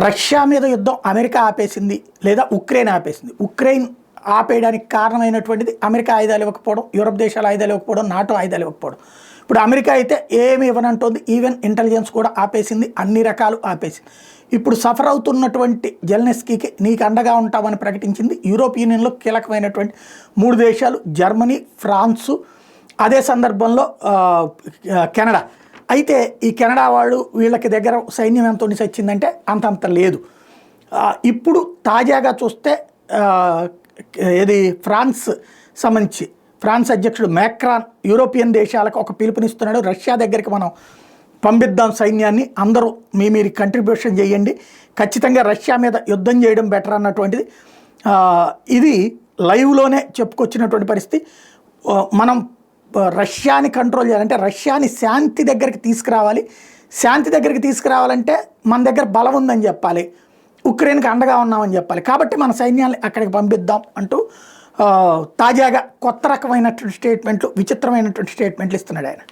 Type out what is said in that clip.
Russia మీద యుద్ధం America ఆపేసింది లేదా ఉక్రెయిన్ ఆపేసింది. ఉక్రెయిన్ ఆపేయడానికి కారణమైనటువంటిది అమెరికా ఆయుధాలు ఇవ్వకపోవడం, యూరప్ దేశాల ఆయుధాలు ఇవ్వకపోవడం, నాటో ఆయుధాలు ఇవ్వకపోవడం. ఇప్పుడు అమెరికా అయితే ఏమి ఇవ్వనంటోంది, ఈవెన్ ఇంటెలిజెన్స్ కూడా ఆపేసింది, అన్ని రకాలు ఆపేసింది. ఇప్పుడు సఫర్ అవుతున్నటువంటి జెలెన్స్కీకి నీకు అండగా ఉంటామని ప్రకటించింది యూరోప్ యూనియన్లో కీలకమైనటువంటి 3 దేశాలు, జర్మనీ, ఫ్రాన్సు, అదే సందర్భంలో కెనడా. అయితే ఈ కెనడా వాళ్ళు వీళ్ళకి దగ్గర సైన్యం ఎంత ఉండి వచ్చిందంటే అంతంత లేదు. ఇప్పుడు తాజాగా చూస్తే ఇది ఫ్రాన్స్ సంబంధించి ఫ్రాన్స్ అధ్యక్షుడు మ్యాక్రాన్ యూరోపియన్ దేశాలకు ఒక పిలుపునిస్తున్నాడు. రష్యా దగ్గరికి మనం పంపిద్దాం సైన్యాన్ని, అందరూ మీరు కంట్రిబ్యూషన్ చేయండి, ఖచ్చితంగా రష్యా మీద యుద్ధం చేయడం బెటర్ అన్నటువంటిది ఇది లైవ్లోనే చెప్పుకొచ్చినటువంటి పరిస్థితి. మనం రష్యాని కంట్రోల్ చేయాలంటే రష్యాని శాంతి దగ్గరికి తీసుకురావాలి. శాంతి దగ్గరికి తీసుకురావాలంటే మన దగ్గర బలం ఉందని చెప్పాలి, ఉక్రెయిన్కి అండగా ఉన్నామని చెప్పాలి. కాబట్టి మన సైన్యాన్ని అక్కడికి పంపిద్దాం అంటూ తాజాగా కొత్త రకమైనటువంటి స్టేట్మెంట్లు, విచిత్రమైనటువంటి స్టేట్మెంట్లు ఇస్తున్నాడు ఆయన.